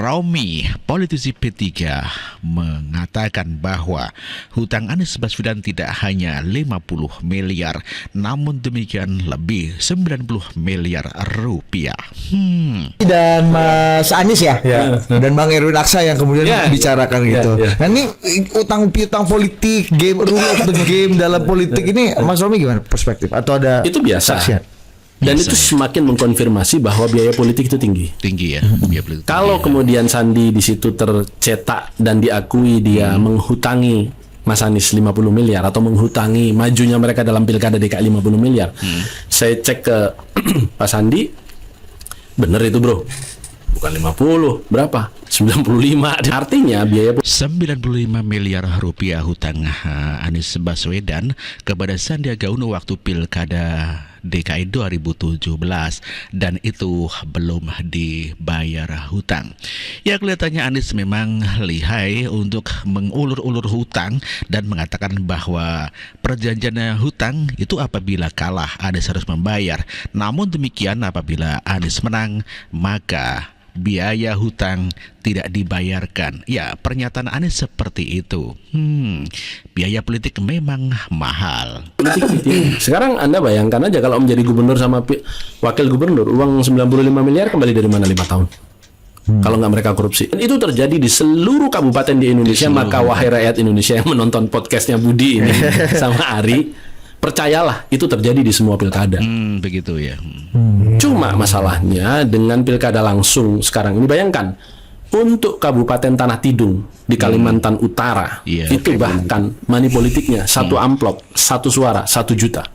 Romi, politisi P3, mengatakan bahwa hutang Anies Baswedan tidak hanya 50 miliar, namun demikian lebih 90 miliar rupiah. Dan Mas Anies ya, dan Bang Erwin Aksa yang kemudian bicarakan gitu. Nah ini utang piutang politik, game rule of the game dalam politik ini, Mas Romi gimana perspektif? Atau ada itu biasa? Saksian? Dan itu semakin mengkonfirmasi bahwa biaya politik itu tinggi ya. Biaya politik kalau kemudian Sandi di situ tercetak dan diakui dia menghutangi Mas Anies 50 miliar atau menghutangi majunya mereka dalam pilkada DKI 50 miliar. Saya cek ke Pak Sandi, bener itu bro, bukan 50, berapa? 95. Artinya biaya 95 miliar rupiah hutang Anies Baswedan kepada Sandiaga Uno waktu pilkada DKI 2017, dan itu belum dibayar hutang. Ya, kelihatannya Anies memang lihai untuk mengulur-ulur hutang dan mengatakan bahwa perjanjian hutang itu apabila kalah Anies harus membayar. Namun demikian apabila Anies menang maka biaya hutang tidak dibayarkan. Ya, pernyataan Anies seperti itu. Biaya politik memang mahal. Sekarang Anda bayangkan aja kalau menjadi gubernur sama wakil gubernur, uang 95 miliar kembali dari mana 5 tahun? Kalau nggak mereka korupsi. Dan itu terjadi di seluruh kabupaten di Indonesia. Maka wahai rakyat Indonesia yang menonton podcastnya Budi ini sama Ari, percayalah itu terjadi di semua pilkada. Begitu ya. Cuma masalahnya dengan pilkada langsung sekarang ini, bayangkan untuk Kabupaten Tanah Tidung di Kalimantan Utara, itu bahkan money politiknya satu amplop, satu suara, 1 juta.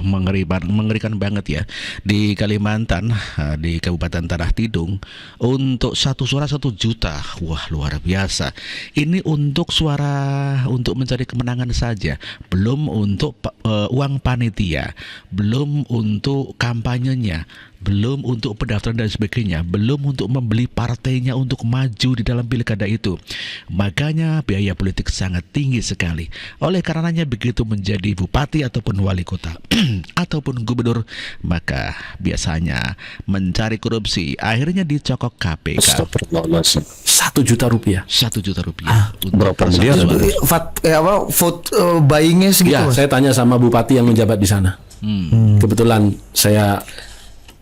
Mengerikan banget ya. Di Kalimantan, di Kabupaten Tanah Tidung, untuk satu suara 1 juta. Wah, luar biasa. Ini untuk suara, untuk mencari kemenangan saja, belum untuk uang panitia, belum untuk kampanyenya, belum untuk pendaftaran dan sebagainya, belum untuk membeli partainya untuk maju di dalam pilkada itu. Makanya biaya politik sangat tinggi sekali. Oleh karenanya begitu menjadi bupati ataupun wali kota ataupun gubernur, maka biasanya mencari korupsi, akhirnya dicokok KPK. 1 juta rupiah. 1 juta rupiah. Berapa miliar? Vote buyingnya segitu? Ya, saya tanya sama bupati yang menjabat di sana. Kebetulan saya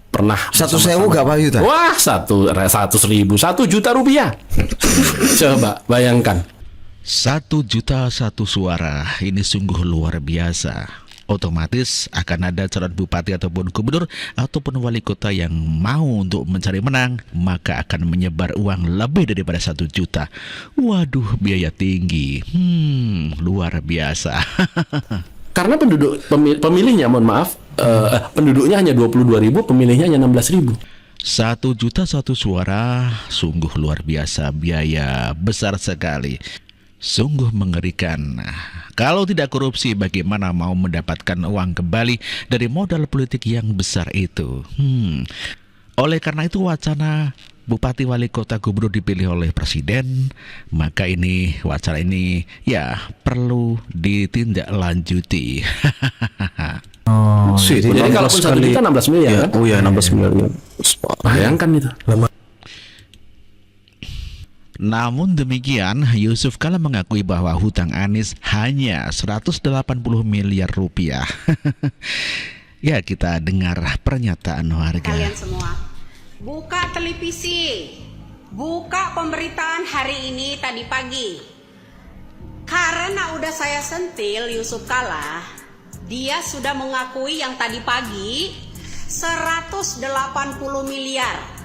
pernah 1.000 gak Pak Yuta? Wah, 100.000, 1 juta rupiah. Coba bayangkan. 1 juta 1 suara, ini sungguh luar biasa. Otomatis akan ada calon bupati ataupun gubernur ataupun wali kota yang mau untuk mencari menang, maka akan menyebar uang lebih daripada 1 juta. Waduh, biaya tinggi. Luar biasa. Karena pemilihnya, mohon maaf, penduduknya hanya 22.000, pemilihnya hanya 16.000. 1 juta 1 suara, sungguh luar biasa, biaya besar sekali. Sungguh mengerikan. Kalau tidak korupsi, bagaimana mau mendapatkan uang kembali dari modal politik yang besar itu? Oleh karena itu wacana bupati, wali kota, gubernur dipilih oleh presiden, maka ini wacana ini ya perlu ditindaklanjuti. Jadi kalau 1 juta 16 miliar kan? Oh ya, 16 miliar. Bayangkan itu. Namun demikian, Yusuf Kala mengakui bahwa hutang Anies hanya 180 miliar rupiah. Ya, kita dengar pernyataan warga. Kalian semua, buka televisi, buka pemberitaan hari ini tadi pagi. Karena udah saya sentil Yusuf Kala, dia sudah mengakui yang tadi pagi 180 miliar.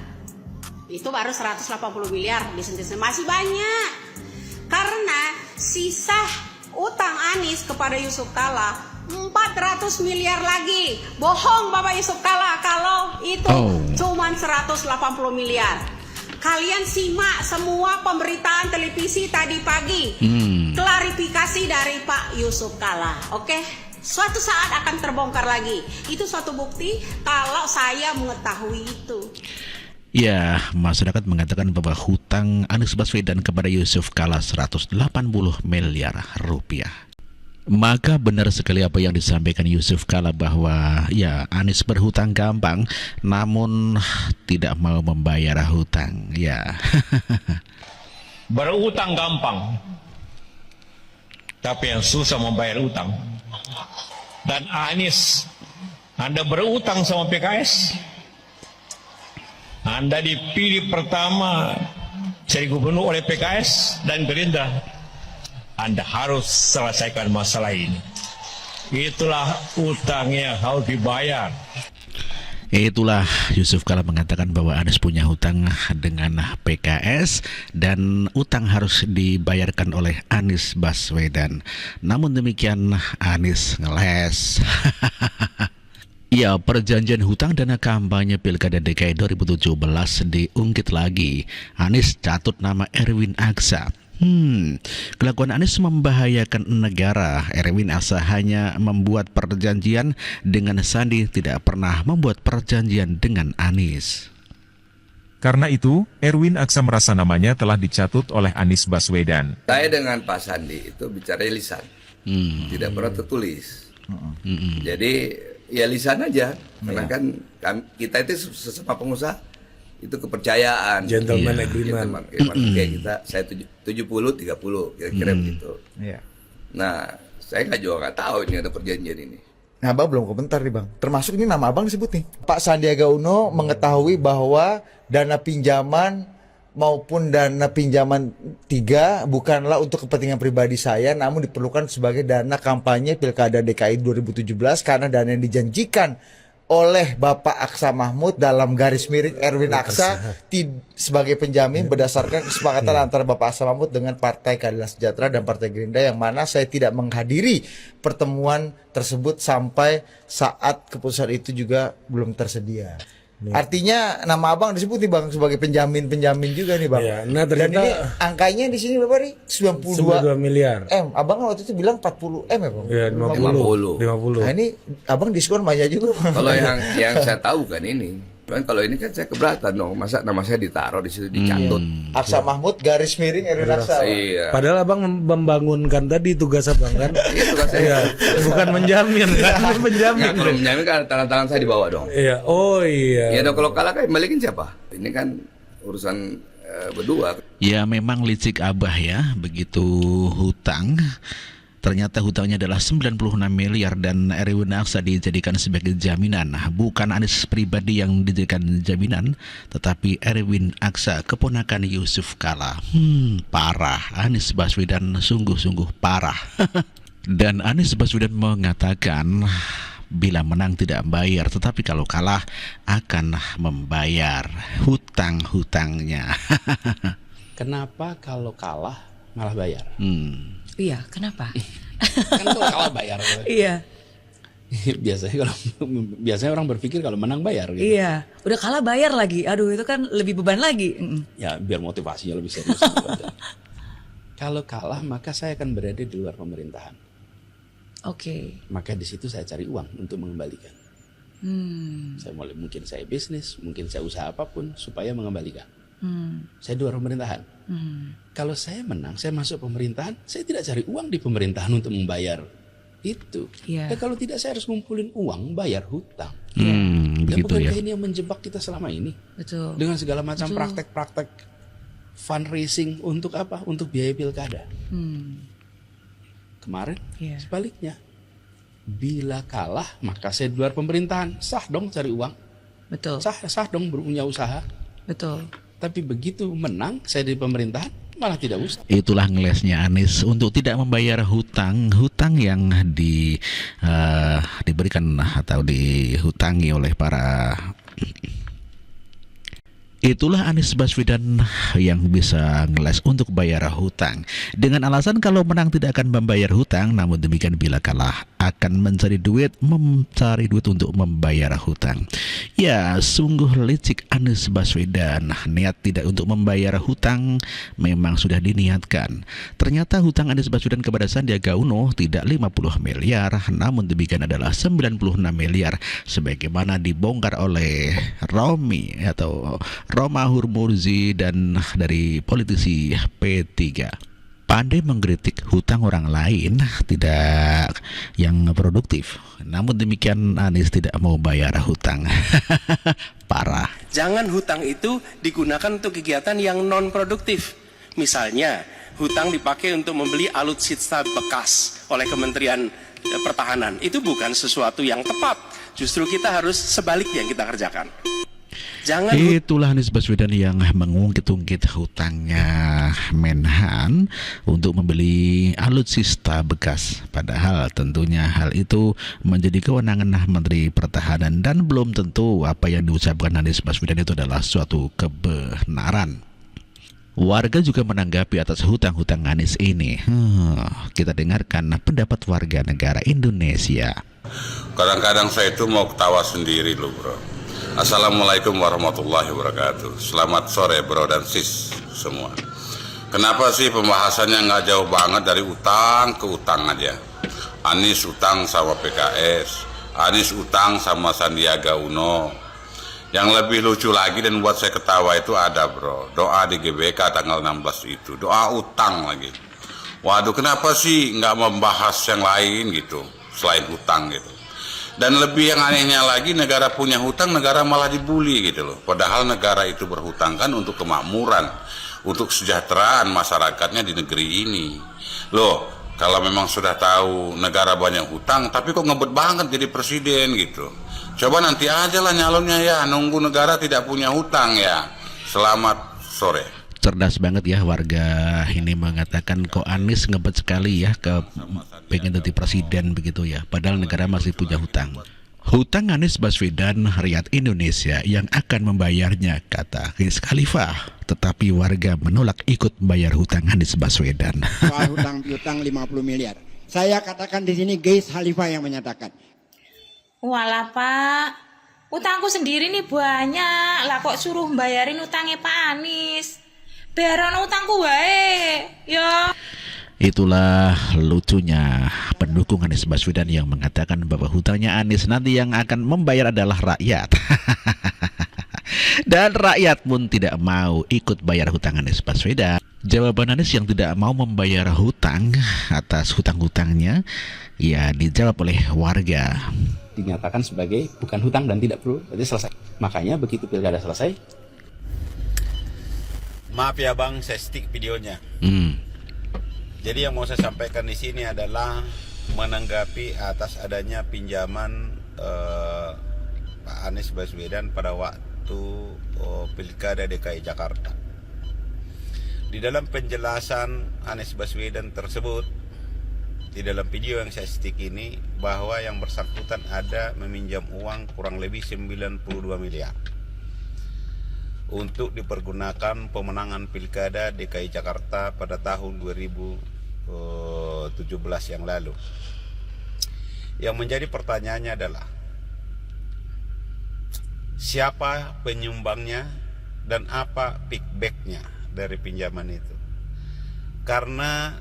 Itu baru 180 miliar disentil, masih banyak. Karena sisa utang Anies kepada Yusuf Kala 400 miliar lagi. Bohong Bapak Yusuf Kala kalau itu cuman 180 miliar. Kalian simak semua pemberitaan televisi tadi pagi. Klarifikasi dari Pak Yusuf Kala. Oke? Suatu saat akan terbongkar lagi. Itu suatu bukti kalau saya mengetahui itu. Ya, masyarakat mengatakan bahwa hutang Anies Baswedan kepada Yusuf Kala 180 miliar rupiah. Maka benar sekali apa yang disampaikan Yusuf Kala bahwa ya Anies berhutang gampang namun tidak mau membayar hutang. Ya. Berutang gampang, tapi yang susah membayar utang. Dan Anies, Anda berutang sama PKS, Anda dipilih pertama jadi gubernur oleh PKS dan Gerindra, Anda harus selesaikan masalah ini. Itulah utang yang harus dibayar. Itulah Yusuf Kala mengatakan bahwa Anies punya hutang dengan PKS dan utang harus dibayarkan oleh Anies Baswedan. Namun demikian Anies ngeles. Ya, perjanjian hutang dana kampanye Pilkada DKI 2017 diungkit lagi. Anies catut nama Erwin Aksa. Kelakuan Anies membahayakan negara. Erwin Aksa hanya membuat perjanjian dengan Sandi, tidak pernah membuat perjanjian dengan Anies. Karena itu, Erwin Aksa merasa namanya telah dicatut oleh Anies Baswedan. Saya dengan Pak Sandi itu bicara lisan, tidak pernah tertulis. Jadi ya lisan aja, karena kan kita itu sesama pengusaha itu kepercayaan, Gentleman agreement. Kayak kita, saya 70-30 kira-kira begitu. Nah, saya juga nggak tahu ini ada perjanjian ini. Nah, Abang belum komentar nih, Bang. Termasuk ini nama Abang disebut nih. Pak Sandiaga Uno mengetahui bahwa dana pinjaman maupun dana pinjaman 3 bukanlah untuk kepentingan pribadi saya, namun diperlukan sebagai dana kampanye Pilkada DKI 2017 karena dana yang dijanjikan oleh Bapak Aksa Mahmud dalam garis miring Erwin Aksa sebagai penjamin berdasarkan kesepakatan antara Bapak Aksa Mahmud dengan Partai Keadilan Sejahtera dan Partai Gerindra, yang mana saya tidak menghadiri pertemuan tersebut sampai saat keputusan itu juga belum tersedia. Artinya nama Abang disebut nih, Bang, sebagai penjamin juga nih, Bang. Ya, nah ternyata dan ini angkanya di sini berapa nih? 92 miliar. Abang waktu itu bilang 40 ya, Bang? Ya, 50. Nah, ini Abang diskon banyak juga, Bang. Kalau yang saya tahu kan ini, kan kalau ini kan saya keberatan dong, masa nama saya ditaruh di situ, dicatut. Aksa Mahmud garis miring Erwin Aksa. Iya. Padahal Abang membangunkan tadi tugas Abang kan. Itu kan saya. Bukan menjamin kan, menjamin. Nah, kalau menjamin kan tangan-tangan saya dibawa dong. Iya, oh iya. Ya dong, kalau kalah kan balikin siapa? Ini kan urusan berdua. Ya, memang licik Abah ya, begitu hutang. Ternyata hutangnya adalah 96 miliar dan Erwin Aksa dijadikan sebagai jaminan. Bukan Anies pribadi yang dijadikan jaminan, tetapi Erwin Aksa, keponakan Yusuf Kala. Parah. Anies Baswedan sungguh-sungguh parah. Dan Anies Baswedan mengatakan bila menang tidak bayar, tetapi kalau kalah akan membayar hutang-hutangnya. Kenapa kalau kalah malah bayar? Iya, kenapa? Kan kalau kalah bayar. Iya. Biasanya orang berpikir kalau menang bayar gitu. Iya, udah kalah bayar lagi. Aduh, itu kan lebih beban lagi. Ya, biar motivasinya lebih serius. Kalau kalah maka saya akan berada di luar pemerintahan. Oke. Maka di situ saya cari uang untuk mengembalikan. Mungkin saya bisnis, mungkin saya usaha apapun supaya mengembalikan. Saya di luar pemerintahan. Kalau saya menang, saya masuk pemerintahan, saya tidak cari uang di pemerintahan untuk membayar itu. Dan kalau tidak, saya harus ngumpulin uang bayar hutang. Dan bukankah ini yang menjebak kita selama ini? Betul. Dengan segala macam praktek-praktek fundraising untuk apa? Untuk biaya pilkada. Kemarin sebaliknya, bila kalah maka saya di luar pemerintahan, sah dong cari uang. Betul. Sah dong punya usaha. Betul. Tapi begitu menang, saya di pemerintahan malah tidak usah. Itulah ngelesnya Anies untuk tidak membayar hutang yang diberikan atau dihutangi oleh para. Itulah Anies Baswedan yang bisa ngeles untuk bayar hutang dengan alasan kalau menang tidak akan membayar hutang, namun demikian bila kalah akan mencari duit untuk membayar hutang. Ya, sungguh licik Anies Baswedan. Niat tidak untuk membayar hutang memang sudah diniatkan. Ternyata hutang Anies Baswedan kepada Sandiaga Uno tidak 50 miliar, namun demikian adalah 96 miliar sebagaimana dibongkar oleh Roma Hurmuzi dan dari politisi P3. pandai mengkritik hutang orang lain, tidak yang produktif. Namun demikian Anies tidak mau bayar hutang. Parah. Jangan hutang itu digunakan untuk kegiatan yang non produktif. Misalnya, hutang dipakai untuk membeli alutsista bekas oleh Kementerian Pertahanan. Itu bukan sesuatu yang tepat. Justru kita harus sebaliknya yang kita kerjakan. Itulah Anies Baswedan yang mengungkit-ungkit hutangnya Menhan untuk membeli alutsista bekas. Padahal tentunya hal itu menjadi kewenangan Menteri Pertahanan dan belum tentu apa yang diucapkan Anies Baswedan itu adalah suatu kebenaran. Warga juga menanggapi atas hutang-hutang Anies ini. Kita dengarkan pendapat warga negara Indonesia. Kadang-kadang saya itu mau ketawa sendiri loh bro. Assalamualaikum warahmatullahi wabarakatuh. Selamat sore bro dan sis semua. Kenapa sih pembahasannya nggak jauh banget dari utang ke utang aja? Anies utang sama PKS, Anies utang sama Sandiaga Uno. Yang lebih lucu lagi dan buat saya ketawa itu ada bro, doa di GBK tanggal 16 itu, doa utang lagi. Waduh, kenapa sih nggak membahas yang lain gitu, selain utang gitu. Dan lebih yang anehnya lagi, negara punya hutang, negara malah dibully gitu loh. Padahal negara itu berhutang kan untuk kemakmuran, untuk kesejahteraan masyarakatnya di negeri ini. Loh, kalau memang sudah tahu negara banyak hutang, tapi kok ngebet banget jadi presiden gitu. Coba nanti aja lah nyalonnya ya, nunggu negara tidak punya hutang ya. Selamat sore. Cerdas banget ya warga ini mengatakan kok Anies ngebet sekali ya ke pengen jadi presiden begitu ya. Padahal negara masih punya hutang. Hutang Anies Baswedan rakyat Indonesia yang akan membayarnya, kata Wiz Khalifa. Tetapi warga menolak ikut bayar hutang Anies Baswedan. Soal hutang piutang 50 miliar. Saya katakan di sini Wiz Khalifa yang menyatakan. Walah Pak, utangku sendiri nih banyak. Lah kok suruh bayarin utangnya Pak Anies? Bayaran utangku wae, ya. Itulah lucunya pendukung Anies Baswedan yang mengatakan bahwa hutangnya Anies nanti yang akan membayar adalah rakyat. Dan rakyat pun tidak mau ikut bayar hutang Anies Baswedan. Jawaban Anies yang tidak mau membayar hutang atas hutang-hutangnya ya dijawab oleh warga. Dinyatakan sebagai bukan hutang dan tidak perlu, berarti selesai. Makanya begitu pilkada selesai, maaf ya Bang, saya stick videonya. Jadi yang mau saya sampaikan di sini adalah menanggapi atas adanya pinjaman Pak Anies Baswedan pada waktu Pilkada DKI Jakarta. Di dalam penjelasan Anies Baswedan tersebut, di dalam video yang saya stick ini, bahwa yang bersangkutan ada meminjam uang kurang lebih 92 miliar. Untuk dipergunakan pemenangan Pilkada DKI Jakarta pada tahun 2017 yang lalu. Yang menjadi pertanyaannya adalah siapa penyumbangnya dan apa kickbacknya dari pinjaman itu? Karena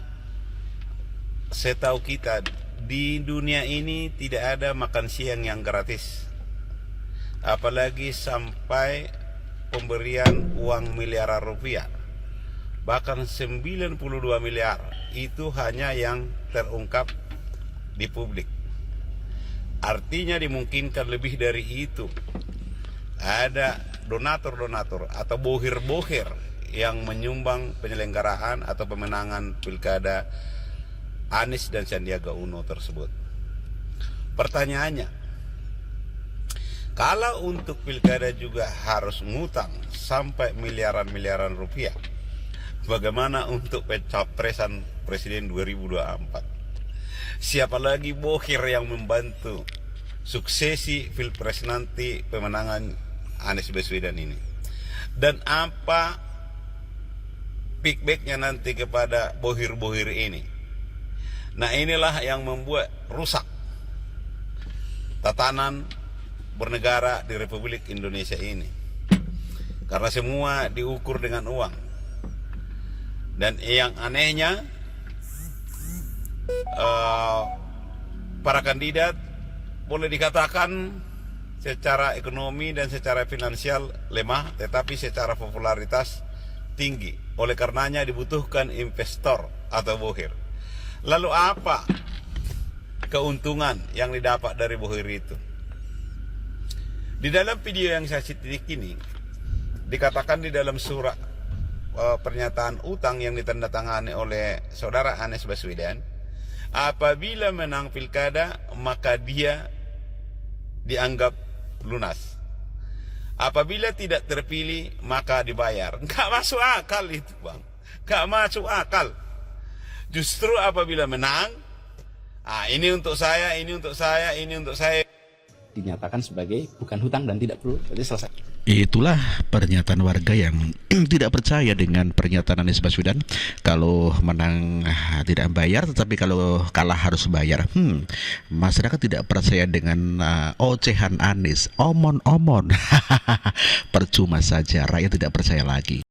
setahu kita di dunia ini tidak ada makan siang yang gratis, apalagi sampai pemberian uang miliaran rupiah. Bahkan 92 miliar itu hanya yang terungkap di publik. Artinya dimungkinkan lebih dari itu. Ada donatur-donatur atau bohir-bohir yang menyumbang penyelenggaraan atau pemenangan Pilkada Anies dan Sandiaga Uno tersebut. Pertanyaannya, kalau untuk pilkada juga harus ngutang sampai miliaran-miliaran rupiah, bagaimana untuk pencapresan Presiden 2024? Siapa lagi bohir yang membantu suksesi Pilpres nanti pemenangan Anies Baswedan ini? Dan apa kickbacknya nanti kepada bohir-bohir ini? Nah, inilah yang membuat rusak tatanan bernegara di Republik Indonesia ini, karena semua diukur dengan uang. Dan yang anehnya, para kandidat boleh dikatakan secara ekonomi dan secara finansial lemah, tetapi secara popularitas tinggi. Oleh karenanya dibutuhkan investor atau bohir. Lalu apa keuntungan yang didapat dari bohir itu? Di dalam video yang saya citik ini dikatakan di dalam surat pernyataan utang yang ditandatangani oleh saudara Anies Baswedan, apabila menang pilkada maka dia dianggap lunas. Apabila tidak terpilih maka dibayar. Nggak masuk akal itu, Bang. Nggak masuk akal. Justru apabila menang, ini untuk saya, ini untuk saya, ini untuk saya. Dinyatakan sebagai bukan hutang dan tidak perlu, jadi selesai. Itulah pernyataan warga yang tidak percaya dengan pernyataan Anies Baswedan. Kalau menang tidak bayar, tetapi kalau kalah harus bayar. Masyarakat tidak percaya dengan ocehan Anies, omon-omon. Percuma saja, rakyat tidak percaya lagi.